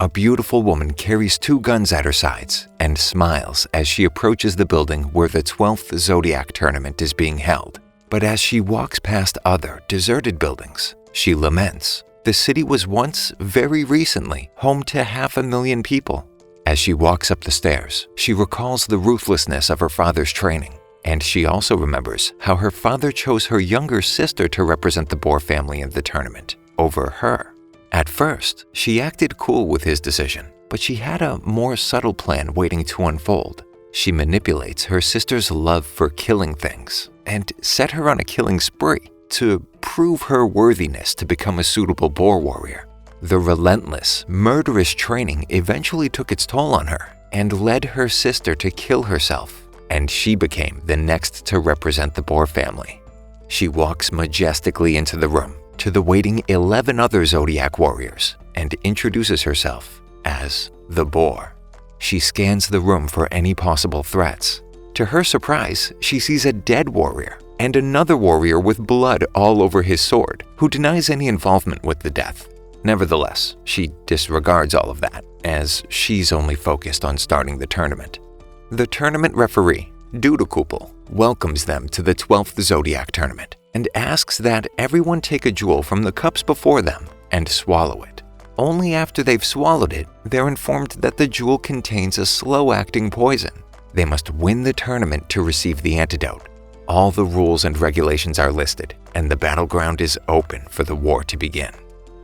A beautiful woman carries 2 guns at her sides and smiles as she approaches the building where the 12th Zodiac Tournament is being held. But as she walks past other deserted buildings, she laments. The city was once, very recently, home to 500,000 people. As she walks up the stairs, she recalls the ruthlessness of her father's training, and she also remembers how her father chose her younger sister to represent the Boar family in the tournament over her. At first, she acted cool with his decision, but she had a more subtle plan waiting to unfold. She manipulates her sister's love for killing things and set her on a killing spree to prove her worthiness to become a suitable Boar warrior. The relentless, murderous training eventually took its toll on her and led her sister to kill herself, and she became the next to represent the Boar family. She walks majestically into the room to the waiting 11 other Zodiac warriors and introduces herself as the Boar. She scans the room for any possible threats. To her surprise, she sees a dead warrior and another warrior with blood all over his sword who denies any involvement with the death. Nevertheless, she disregards all of that as she's only focused on starting the tournament. The tournament referee, Juni, welcomes them to the 12th Zodiac Tournament and asks that everyone take a jewel from the cups before them and swallow it. Only after they've swallowed it, they're informed that the jewel contains a slow-acting poison. They must win the tournament to receive the antidote. All the rules and regulations are listed, and the battleground is open for the war to begin.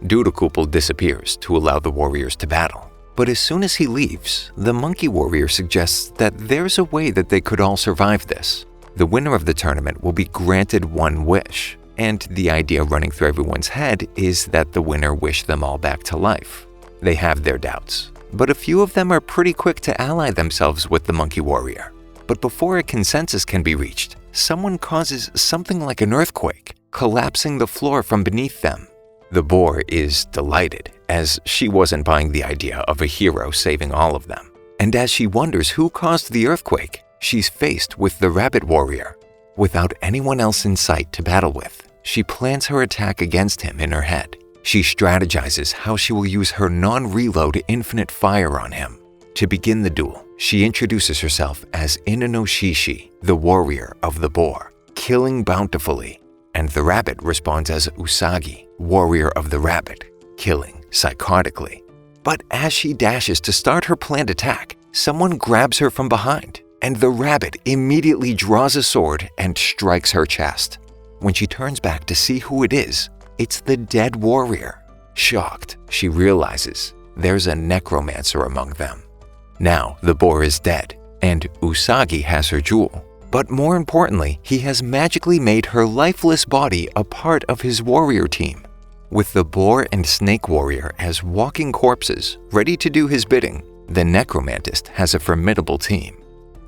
Juni disappears to allow the warriors to battle. But as soon as he leaves, the monkey warrior suggests that there's a way that they could all survive this. The winner of the tournament will be granted one wish, and the idea running through everyone's head is that the winner wish them all back to life. They have their doubts, but a few of them are pretty quick to ally themselves with the monkey warrior. But before a consensus can be reached, someone causes something like an earthquake, collapsing the floor from beneath them. The Boar is delighted, as she wasn't buying the idea of a hero saving all of them. And as she wonders who caused the earthquake, she's faced with the rabbit warrior. Without anyone else in sight to battle with, she plans her attack against him in her head. She strategizes how she will use her non-reload infinite fire on him. To begin the duel, she introduces herself as Inunoshishi, the warrior of the Boar, killing bountifully, and the rabbit responds as Usagi, warrior of the rabbit, killing psychotically. But as she dashes to start her planned attack, someone grabs her from behind, and the rabbit immediately draws a sword and strikes her chest. When she turns back to see who it is, it's the dead warrior. Shocked, she realizes there's a necromancer among them. Now the Boar is dead, and Usagi has her jewel. But more importantly, he has magically made her lifeless body a part of his warrior team. With the Boar and Snake warrior as walking corpses, ready to do his bidding, the necromantist has a formidable team.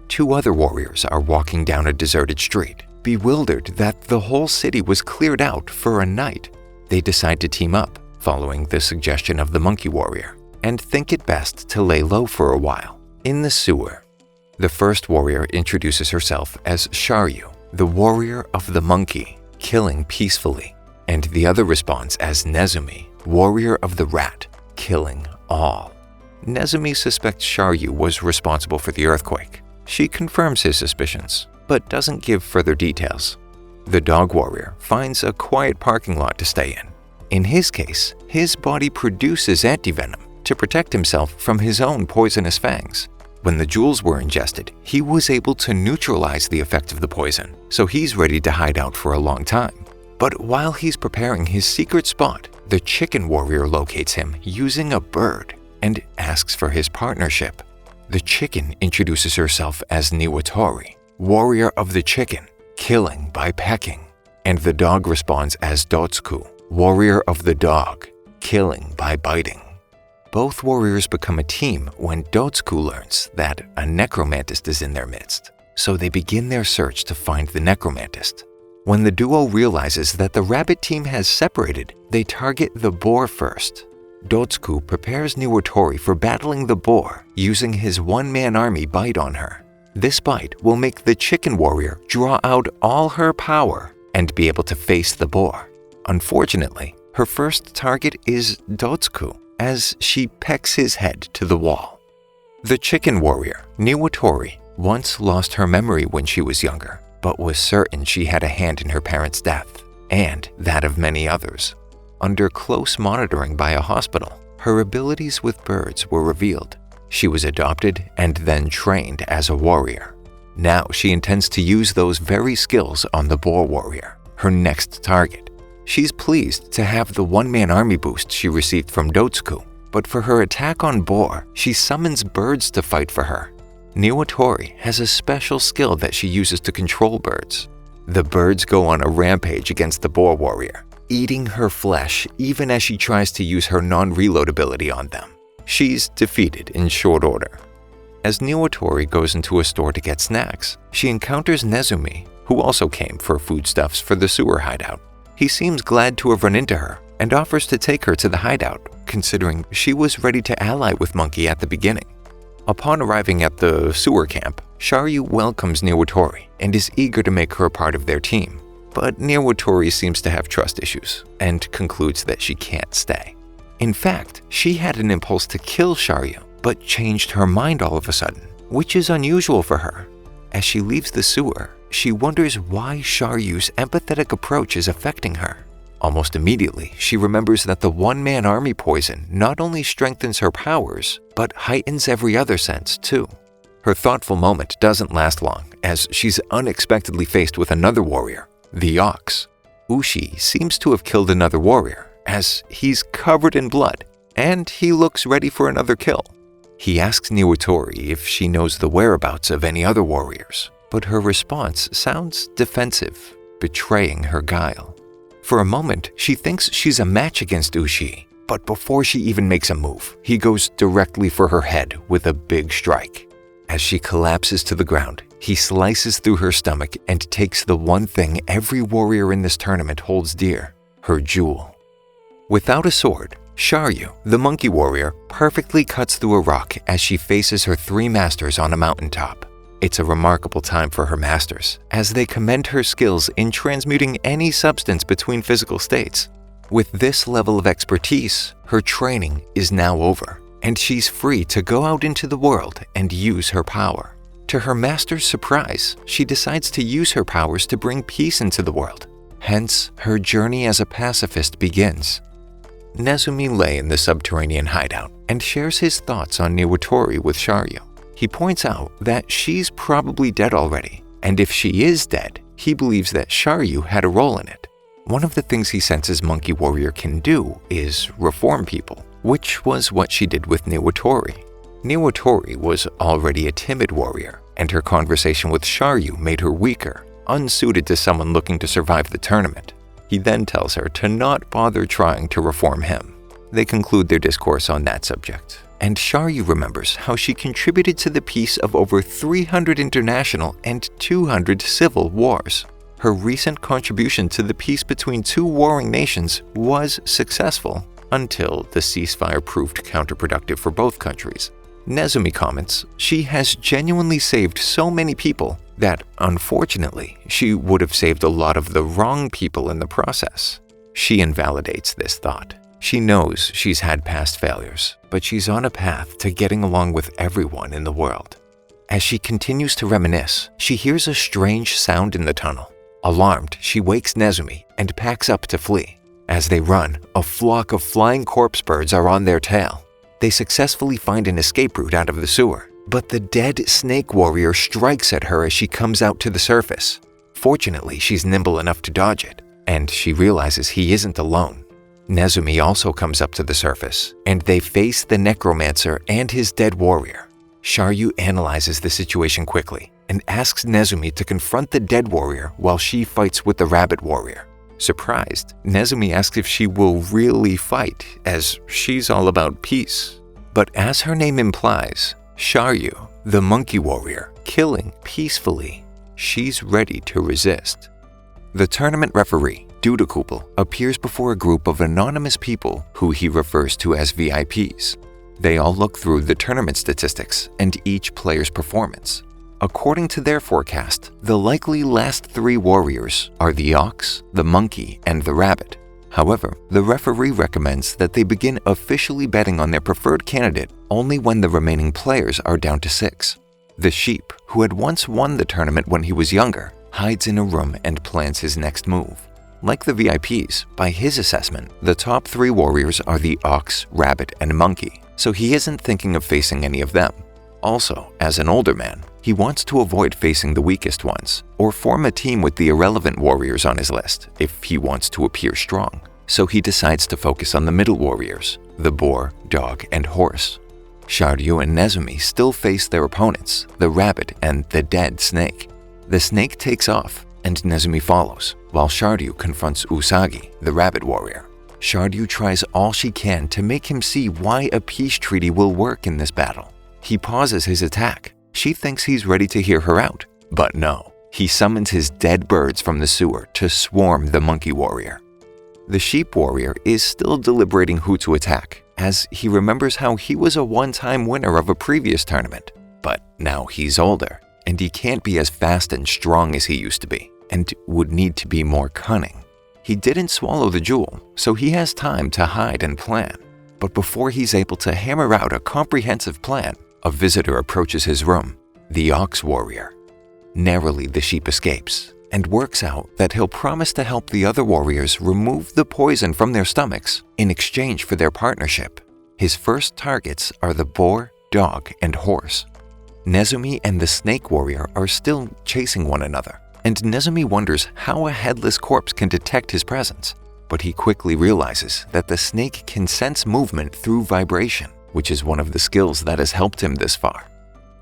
2 other warriors are walking down a deserted street, bewildered that the whole city was cleared out for a night. They decide to team up, following the suggestion of the monkey warrior, and think it best to lay low for a while, in the sewer. The first warrior introduces herself as Sharyu, the warrior of the monkey, killing peacefully, and the other responds as Nezumi, warrior of the rat, killing all. Nezumi suspects Sharyu was responsible for the earthquake. She confirms his suspicions, but doesn't give further details. The dog warrior finds a quiet parking lot to stay in. In his case, his body produces antivenom to protect himself from his own poisonous fangs. When the jewels were ingested, he was able to neutralize the effect of the poison, so he's ready to hide out for a long time. But while he's preparing his secret spot, the chicken warrior locates him using a bird and asks for his partnership. The chicken introduces herself as Niwatori, warrior of the chicken, killing by pecking, and the dog responds as Dotsuku, warrior of the dog, killing by biting. Both warriors become a team when Dotsuku learns that a necromantist is in their midst, so they begin their search to find the necromantist. When the duo realizes that the rabbit team has separated, they target the Boar first. Dotsuku prepares Niwatori for battling the Boar using his one-man army bite on her. This bite will make the chicken warrior draw out all her power and be able to face the Boar. Unfortunately, her first target is Dotsuku, as she pecks his head to the wall. The chicken warrior, Niwatori, once lost her memory when she was younger, but was certain she had a hand in her parents' death, and that of many others. Under close monitoring by a hospital, her abilities with birds were revealed. She was adopted and then trained as a warrior. Now she intends to use those very skills on the boar warrior, her next target. She's pleased to have the one-man army boost she received from Dotsuku, but for her attack on boar, she summons birds to fight for her. Niwatori has a special skill that she uses to control birds. The birds go on a rampage against the boar warrior, eating her flesh even as she tries to use her non-reload ability on them. She's defeated in short order. As Niwatori goes into a store to get snacks, she encounters Nezumi, who also came for foodstuffs for the sewer hideout. He seems glad to have run into her and offers to take her to the hideout, considering she was ready to ally with Monkey at the beginning. Upon arriving at the sewer camp, Sharyu welcomes Niwatori and is eager to make her a part of their team. But Niwatori seems to have trust issues and concludes that she can't stay. In fact, she had an impulse to kill Sharyu, but changed her mind all of a sudden, which is unusual for her. As she leaves the sewer, she wonders why Sharyu's empathetic approach is affecting her. Almost immediately, she remembers that the one-man army poison not only strengthens her powers, but heightens every other sense too. Her thoughtful moment doesn't last long, as she's unexpectedly faced with another warrior, the Ox. Ushi seems to have killed another warrior, as he's covered in blood, and he looks ready for another kill. He asks Niwatori if she knows the whereabouts of any other warriors, but her response sounds defensive, betraying her guile. For a moment, she thinks she's a match against Ushi, but before she even makes a move, he goes directly for her head with a big strike. As she collapses to the ground, he slices through her stomach and takes the one thing every warrior in this tournament holds dear, her jewel. Without a sword, Sharyu, the monkey warrior, perfectly cuts through a rock as she faces her three masters on a mountaintop. It's a remarkable time for her masters, as they commend her skills in transmuting any substance between physical states. With this level of expertise, her training is now over, and she's free to go out into the world and use her power. To her master's surprise, she decides to use her powers to bring peace into the world. Hence, her journey as a pacifist begins. Nezumi lay in the subterranean hideout and shares his thoughts on Niwatori with Sharyu. He points out that she's probably dead already, and if she is dead, he believes that Sharyu had a role in it. One of the things he senses Monkey Warrior can do is reform people, which was what she did with Niwatori. Niwatori was already a timid warrior, and her conversation with Sharyu made her weaker, unsuited to someone looking to survive the tournament. He then tells her to not bother trying to reform him. They conclude their discourse on that subject, and Sharyu remembers how she contributed to the peace of over 300 international and 200 civil wars. Her recent contribution to the peace between two warring nations was successful, until the ceasefire proved counterproductive for both countries. Nezumi comments she has genuinely saved so many people that, unfortunately, she would have saved a lot of the wrong people in the process. She invalidates this thought. She knows she's had past failures, but she's on a path to getting along with everyone in the world. As she continues to reminisce, she hears a strange sound in the tunnel. Alarmed, she wakes Nezumi and packs up to flee. As they run, a flock of flying corpse birds are on their tail. They successfully find an escape route out of the sewer, but the dead snake warrior strikes at her as she comes out to the surface. Fortunately, she's nimble enough to dodge it, and she realizes he isn't alone. Nezumi also comes up to the surface, and they face the necromancer and his dead warrior. Sharyu analyzes the situation quickly and asks Nezumi to confront the dead warrior while she fights with the rabbit warrior. Surprised, Nezumi asks if she will really fight, as she's all about peace. But as her name implies, Sharyu, the monkey warrior, killing peacefully, she's ready to resist. The tournament referee, Dudakupel, appears before a group of anonymous people who he refers to as VIPs. They all look through the tournament statistics and each player's performance. According to their forecast, the likely last three warriors are the ox, the monkey, and the rabbit. However, the referee recommends that they begin officially betting on their preferred candidate only when the remaining players are down to 6. The sheep, who had once won the tournament when he was younger, hides in a room and plans his next move. Like the VIPs, by his assessment, the top 3 warriors are the ox, rabbit, and monkey, so he isn't thinking of facing any of them. Also, as an older man, he wants to avoid facing the weakest ones, or form a team with the irrelevant warriors on his list if he wants to appear strong. So he decides to focus on the middle warriors, the boar, dog, and horse. Shardu and Nezumi still face their opponents, the rabbit and the dead snake. The snake takes off, and Nezumi follows, while Shardu confronts Usagi, the rabbit warrior. Shardu tries all she can to make him see why a peace treaty will work in this battle. He pauses his attack. She thinks he's ready to hear her out, but no. He summons his dead birds from the sewer to swarm the monkey warrior. The sheep warrior is still deliberating who to attack, as he remembers how he was a one-time winner of a previous tournament. But now he's older, and he can't be as fast and strong as he used to be, and would need to be more cunning. He didn't swallow the jewel, so he has time to hide and plan. But before he's able to hammer out a comprehensive plan, a visitor approaches his room, the ox warrior. Narrowly, the sheep escapes and works out that he'll promise to help the other warriors remove the poison from their stomachs in exchange for their partnership. His first targets are the boar, dog, and horse. Nezumi and the snake warrior are still chasing one another, and Nezumi wonders how a headless corpse can detect his presence. But he quickly realizes that the snake can sense movement through vibration, which is one of the skills that has helped him this far.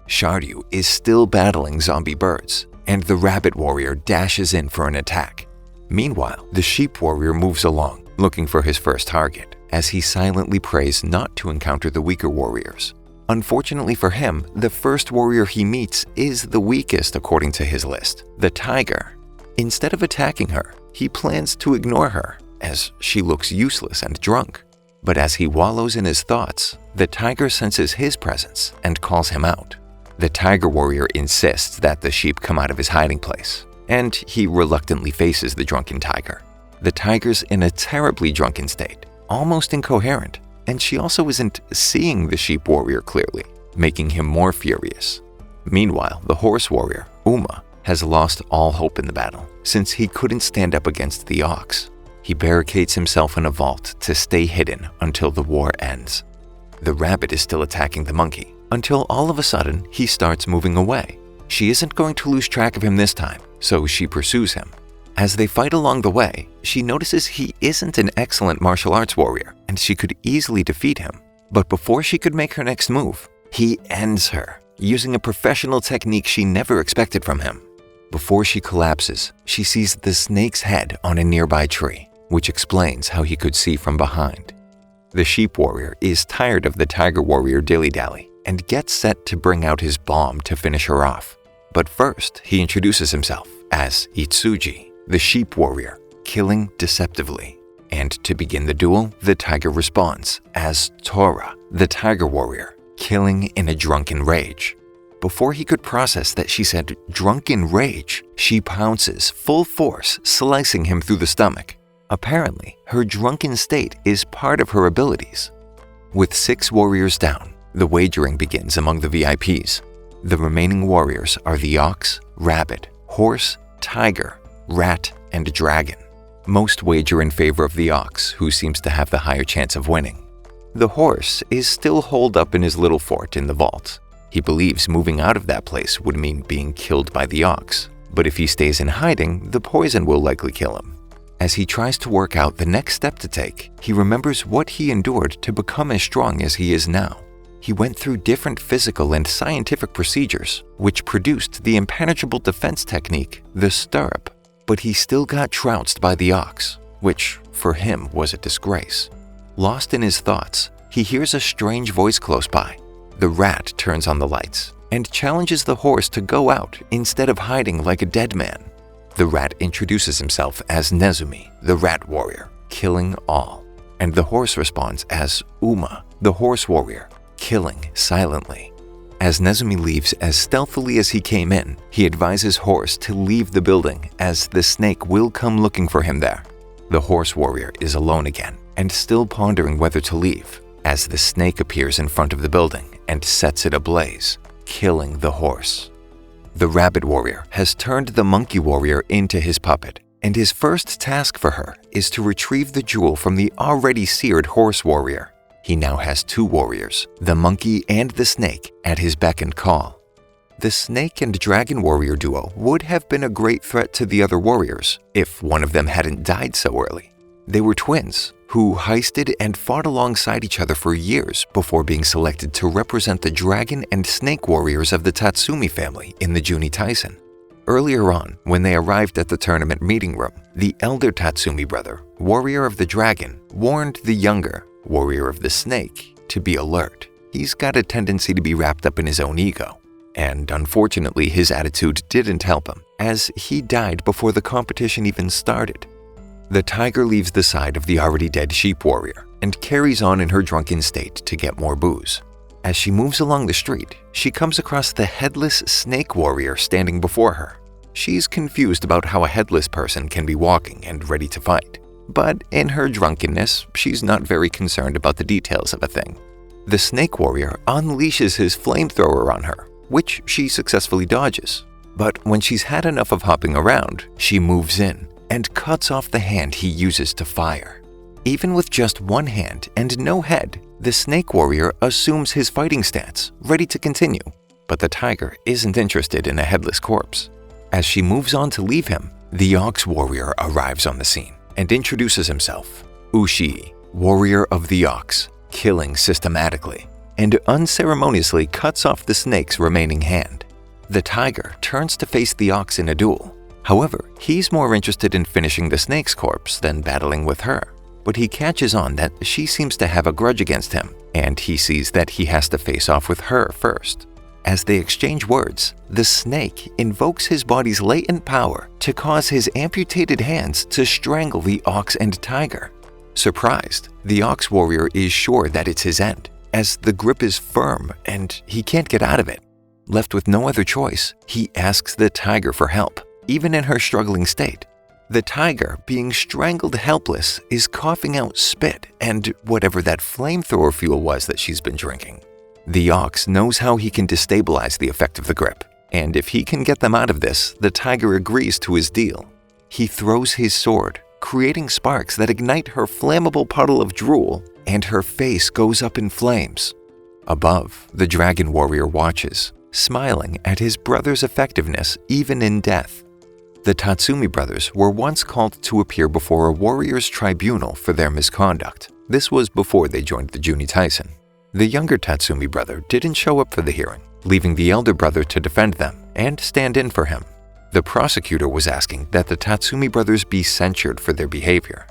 Shardu is still battling zombie birds, and the rabbit warrior dashes in for an attack. Meanwhile, the sheep warrior moves along, looking for his first target, as he silently prays not to encounter the weaker warriors. Unfortunately for him, the first warrior he meets is the weakest according to his list, the tiger. Instead of attacking her, he plans to ignore her, as she looks useless and drunk. But as he wallows in his thoughts, the tiger senses his presence and calls him out. The tiger warrior insists that the sheep come out of his hiding place, and he reluctantly faces the drunken tiger. The tiger's in a terribly drunken state, almost incoherent, and she also isn't seeing the sheep warrior clearly, making him more furious. Meanwhile, the horse warrior, Uma, has lost all hope in the battle, since he couldn't stand up against the ox. He barricades himself in a vault to stay hidden until the war ends. The rabbit is still attacking the monkey, until all of a sudden he starts moving away. She isn't going to lose track of him this time, so she pursues him. As they fight along the way, she notices he isn't an excellent martial arts warrior, and she could easily defeat him. But before she could make her next move, he ends her, using a professional technique she never expected from him. Before she collapses, she sees the snake's head on a nearby tree, which explains how he could see from behind. The sheep warrior is tired of the tiger warrior dilly-dally and gets set to bring out his bomb to finish her off. But first, he introduces himself as Itsuji, the sheep warrior, killing deceptively. And to begin the duel, the tiger responds as Tora, the tiger warrior, killing in a drunken rage. Before he could process that she said drunken rage, she pounces full force, slicing him through the stomach. Apparently, her drunken state is part of her abilities. With 6 warriors down, the wagering begins among the VIPs. The remaining warriors are the ox, rabbit, horse, tiger, rat, and dragon. Most wager in favor of the ox, who seems to have the higher chance of winning. The horse is still holed up in his little fort in the vault. He believes moving out of that place would mean being killed by the ox, but if he stays in hiding, the poison will likely kill him. As he tries to work out the next step to take, he remembers what he endured to become as strong as he is now. He went through different physical and scientific procedures, which produced the impenetrable defense technique, the stirrup. But he still got trounced by the ox, which, for him, was a disgrace. Lost in his thoughts, he hears a strange voice close by. The rat turns on the lights and challenges the horse to go out instead of hiding like a dead man. The rat introduces himself as Nezumi, the rat warrior, killing all. And the horse responds as Uma, the horse warrior, killing silently. As Nezumi leaves as stealthily as he came in, he advises Horse to leave the building as the snake will come looking for him there. The horse warrior is alone again and still pondering whether to leave as the snake appears in front of the building and sets it ablaze, killing the horse. The rabbit warrior has turned the monkey warrior into his puppet, and his first task for her is to retrieve the jewel from the already seared horse warrior. He now has two warriors, the monkey and the snake, at his beck and call. The snake and dragon warrior duo would have been a great threat to the other warriors if one of them hadn't died so early. They were twins who heisted and fought alongside each other for years before being selected to represent the dragon and snake warriors of the Tatsumi family in the Juni Taisen. Earlier on, when they arrived at the tournament meeting room, the elder Tatsumi brother, warrior of the dragon, warned the younger, warrior of the snake, to be alert. He's got a tendency to be wrapped up in his own ego. And unfortunately, his attitude didn't help him, as he died before the competition even started. The tiger leaves the side of the already dead sheep warrior and carries on in her drunken state to get more booze. As she moves along the street, she comes across the headless snake warrior standing before her. She's confused about how a headless person can be walking and ready to fight. But in her drunkenness, she's not very concerned about the details of a thing. The snake warrior unleashes his flamethrower on her, which she successfully dodges. But when she's had enough of hopping around, she moves in and cuts off the hand he uses to fire. Even with just one hand and no head, the snake warrior assumes his fighting stance, ready to continue. But the tiger isn't interested in a headless corpse. As she moves on to leave him, the ox warrior arrives on the scene and introduces himself, Ushi, warrior of the ox, killing systematically, and unceremoniously cuts off the snake's remaining hand. The tiger turns to face the ox in a duel. However, he's more interested in finishing the snake's corpse than battling with her. But he catches on that she seems to have a grudge against him, and he sees that he has to face off with her first. As they exchange words, the snake invokes his body's latent power to cause his amputated hands to strangle the ox and tiger. Surprised, the ox warrior is sure that it's his end, as the grip is firm and he can't get out of it. Left with no other choice, he asks the tiger for help, even in her struggling state. The tiger, being strangled helpless, is coughing out spit and whatever that flamethrower fuel was that she's been drinking. The ox knows how he can destabilize the effect of the grip, and if he can get them out of this, the tiger agrees to his deal. He throws his sword, creating sparks that ignite her flammable puddle of drool, and her face goes up in flames. Above, the dragon warrior watches, smiling at his brother's effectiveness even in death. The Tatsumi brothers were once called to appear before a warrior's tribunal for their misconduct. This was before they joined the Juni Taisen. The younger Tatsumi brother didn't show up for the hearing, leaving the elder brother to defend them and stand in for him. The prosecutor was asking that the Tatsumi brothers be censured for their behavior.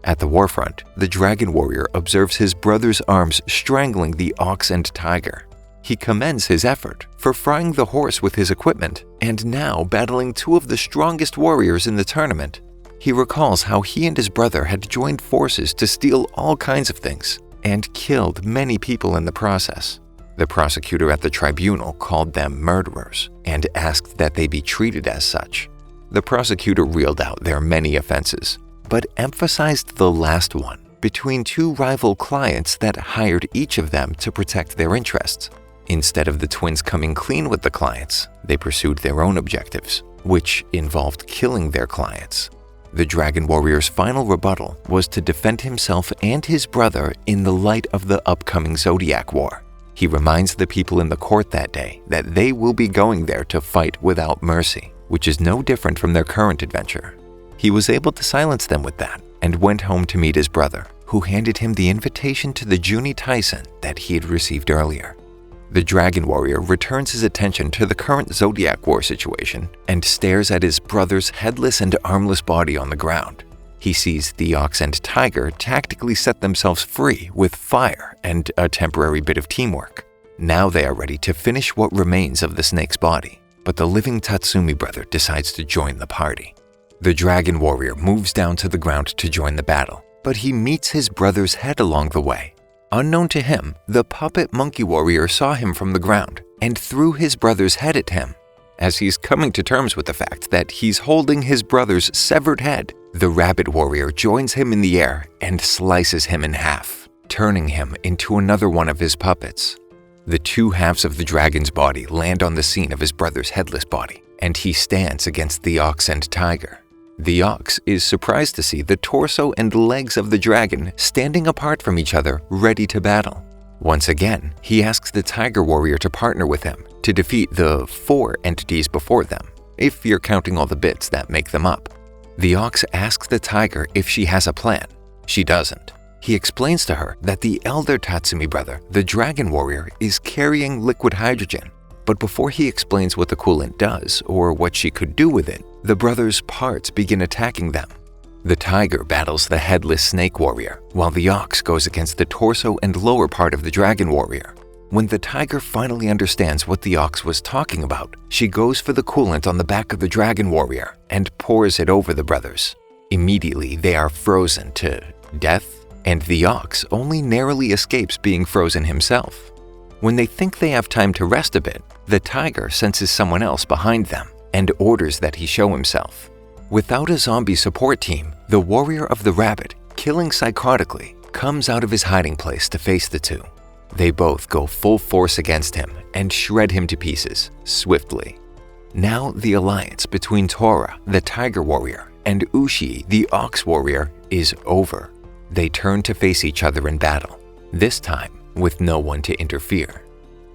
At the warfront, the dragon warrior observes his brother's arms strangling the ox and tiger. He commends his effort for frying the horse with his equipment and now battling two of the strongest warriors in the tournament. He recalls how he and his brother had joined forces to steal all kinds of things and killed many people in the process. The prosecutor at the tribunal called them murderers and asked that they be treated as such. The prosecutor reeled out their many offenses, but emphasized the last one between two rival clients that hired each of them to protect their interests. Instead of the twins coming clean with the clients, they pursued their own objectives, which involved killing their clients. The dragon warrior's final rebuttal was to defend himself and his brother in the light of the upcoming Zodiac War. He reminds the people in the court that day that they will be going there to fight without mercy, which is no different from their current adventure. He was able to silence them with that and went home to meet his brother, who handed him the invitation to the Juni Taisen that he had received earlier. The dragon warrior returns his attention to the current Zodiac War situation and stares at his brother's headless and armless body on the ground. He sees the ox and tiger tactically set themselves free with fire and a temporary bit of teamwork. Now they are ready to finish what remains of the snake's body, but the living Tatsumi brother decides to join the party. The dragon warrior moves down to the ground to join the battle, but he meets his brother's head along the way. Unknown to him, the puppet monkey warrior saw him from the ground and threw his brother's head at him. As he's coming to terms with the fact that he's holding his brother's severed head, The rabbit warrior joins him in the air and slices him in half, turning him into another one of his puppets. The two halves of the dragon's body land on the scene of his brother's headless body, and he stands against the ox and tiger. The ox is surprised to see the torso and legs of the dragon standing apart from each other, ready to battle. Once again, he asks the tiger warrior to partner with him to defeat the 4 entities before them, if you're counting all the bits that make them up. The ox asks the tiger if she has a plan. She doesn't. He explains to her that the elder Tatsumi brother, the dragon warrior, is carrying liquid hydrogen. But before he explains what the coolant does or what she could do with it, the brothers' parts begin attacking them. The tiger battles the headless snake warrior, while the ox goes against the torso and lower part of the dragon warrior. When the tiger finally understands what the ox was talking about, she goes for the coolant on the back of the dragon warrior and pours it over the brothers. Immediately, they are frozen to death, and the ox only narrowly escapes being frozen himself. When they think they have time to rest a bit, the tiger senses someone else behind them and orders that he show himself. Without a zombie support team, the warrior of the rabbit, killing psychotically, comes out of his hiding place to face the two. They both go full force against him and shred him to pieces, swiftly. Now the alliance between Tora, the tiger warrior, and Ushi, the ox warrior, is over. They turn to face each other in battle, this time with no one to interfere.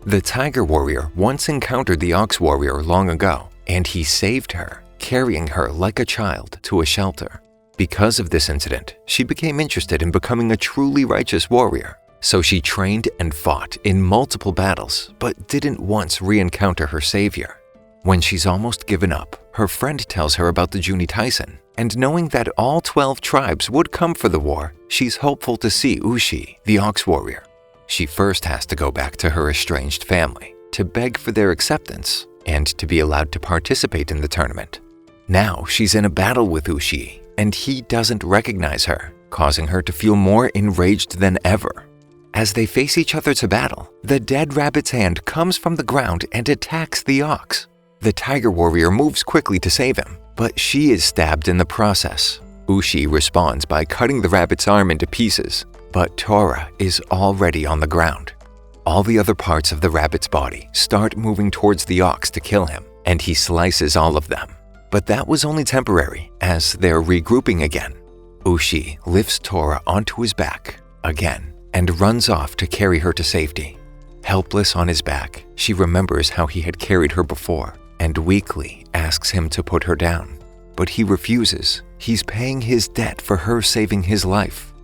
The tiger warrior once encountered the ox warrior long ago, and he saved her, carrying her like a child to a shelter. Because of this incident, she became interested in becoming a truly righteous warrior. So she trained and fought in multiple battles, but didn't once re-encounter her savior. When she's almost given up, her friend tells her about the Juni Taisen, and knowing that all 12 tribes would come for the war, she's hopeful to see Ushi, the ox warrior. She first has to go back to her estranged family, to beg for their acceptance, and to be allowed to participate in the tournament. Now she's in a battle with Ushi, and he doesn't recognize her, causing her to feel more enraged than ever. As they face each other to battle, the dead rabbit's hand comes from the ground and attacks the ox. The tiger warrior moves quickly to save him, but she is stabbed in the process. Ushi responds by cutting the rabbit's arm into pieces, but Tora is already on the ground. All the other parts of the rabbit's body start moving towards the ox to kill him, and he slices all of them. But that was only temporary, as they're regrouping again. Ushi lifts Tora onto his back, again, and runs off to carry her to safety. Helpless on his back, she remembers how he had carried her before and weakly asks him to put her down. But he refuses. He's paying his debt for her saving his life.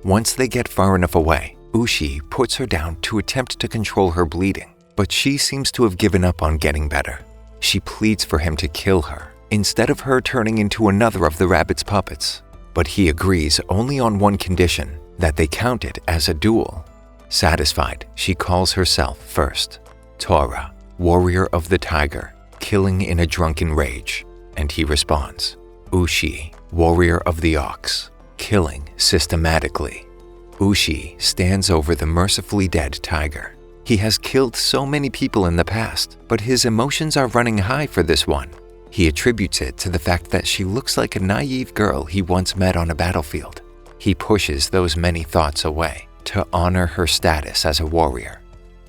Once they get far enough away, Ushi puts her down to attempt to control her bleeding, but she seems to have given up on getting better. She pleads for him to kill her, instead of her turning into another of the rabbit's puppets. But he agrees only on one condition, that they count it as a duel. Satisfied, she calls herself first, Tora, warrior of the tiger, killing in a drunken rage, and he responds, Ushi, warrior of the ox, killing systematically. Ushi stands over the mercifully dead tiger. He has killed so many people in the past, but his emotions are running high for this one. He attributes it to the fact that she looks like a naive girl he once met on a battlefield. He pushes those many thoughts away to honor her status as a warrior.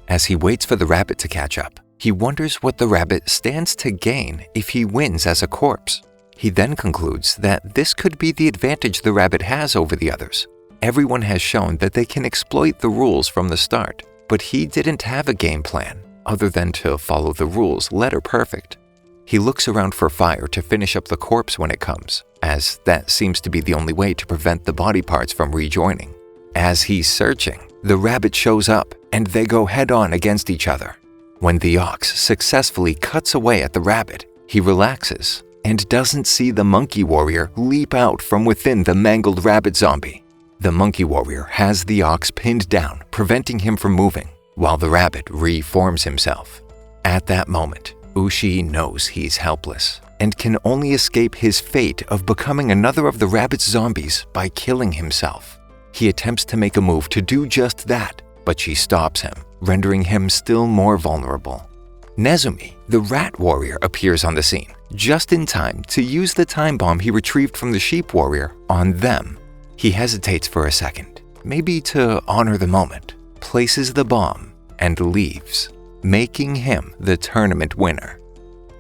As he waits for the rabbit to catch up, he wonders what the rabbit stands to gain if he wins as a corpse. He then concludes that this could be the advantage the rabbit has over the others. Everyone has shown that they can exploit the rules from the start, but he didn't have a game plan other than to follow the rules letter perfect. He looks around for fire to finish up the corpse when it comes, as that seems to be the only way to prevent the body parts from rejoining. As he's searching, the rabbit shows up and they go head-on against each other. When the ox successfully cuts away at the rabbit, he relaxes and doesn't see the monkey warrior leap out from within the mangled rabbit zombie. The monkey warrior has the ox pinned down, preventing him from moving, while the rabbit reforms himself. At that moment, Ushi knows he's helpless and can only escape his fate of becoming another of the rabbit's zombies by killing himself. He attempts to make a move to do just that, but she stops him, rendering him still more vulnerable. Nezumi, the rat warrior, appears on the scene, just in time to use the time bomb he retrieved from the sheep warrior on them. He hesitates for a second, maybe to honor the moment, places the bomb, and leaves, making him the tournament winner.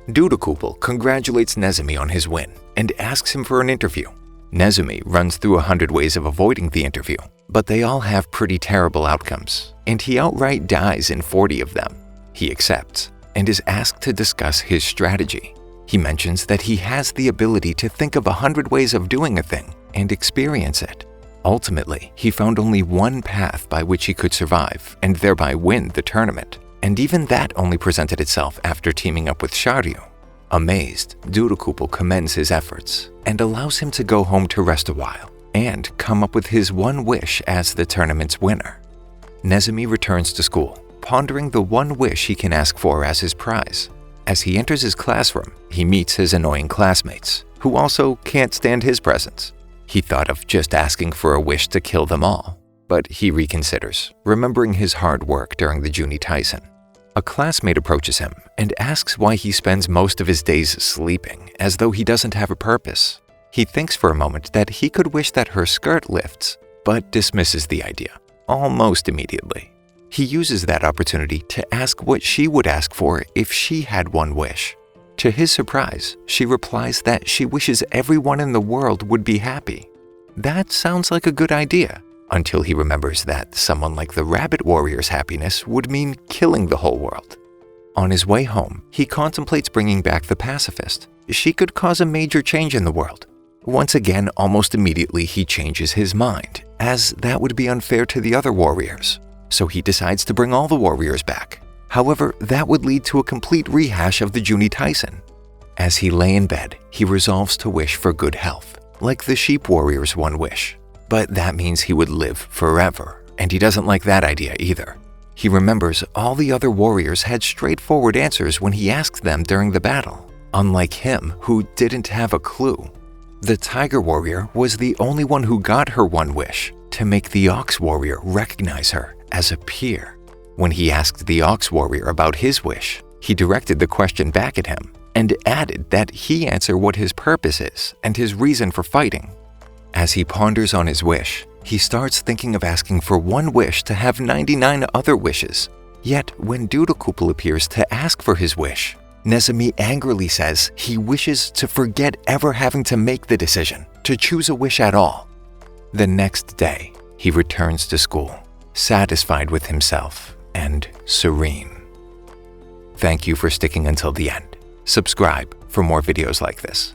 Dudakupel congratulates Nezumi on his win and asks him for an interview. Nezumi runs through 100 ways of avoiding the interview, but they all have pretty terrible outcomes, and he outright dies in 40 of them. He accepts and is asked to discuss his strategy. He mentions that he has the ability to think of 100 ways of doing a thing and experience it. Ultimately, he found only one path by which he could survive and thereby win the tournament, and even that only presented itself after teaming up with Sharyu. Amazed, Dudakupel commends his efforts and allows him to go home to rest a while and come up with his one wish as the tournament's winner. Nezumi returns to school, pondering the one wish he can ask for as his prize. As he enters his classroom, he meets his annoying classmates, who also can't stand his presence. He thought of just asking for a wish to kill them all, but he reconsiders, remembering his hard work during the Juni Taisen. A classmate approaches him and asks why he spends most of his days sleeping, as though he doesn't have a purpose. He thinks for a moment that he could wish that her skirt lifts, but dismisses the idea, almost immediately. He uses that opportunity to ask what she would ask for if she had one wish. To his surprise, she replies that she wishes everyone in the world would be happy. That sounds like a good idea, until he remembers that someone like the rabbit warrior's happiness would mean killing the whole world. On his way home, he contemplates bringing back the pacifist. She could cause a major change in the world. Once again, almost immediately he changes his mind, as that would be unfair to the other warriors. So he decides to bring all the warriors back. However, that would lead to a complete rehash of the Juni Taisen. As he lay in bed, he resolves to wish for good health, like the sheep warrior's one wish. But that means he would live forever, and he doesn't like that idea either. He remembers all the other warriors had straightforward answers when he asked them during the battle, unlike him who didn't have a clue. The tiger warrior was the only one who got her one wish, to make the ox warrior recognize her as a peer. When he asked the ox warrior about his wish, he directed the question back at him and added that he answer what his purpose is and his reason for fighting. As he ponders on his wish, he starts thinking of asking for one wish to have 99 other wishes. Yet, when Dudakupel appears to ask for his wish, Nezumi angrily says he wishes to forget ever having to make the decision to choose a wish at all. The next day, he returns to school, satisfied with himself and serene. Thank you for sticking until the end. Subscribe for more videos like this.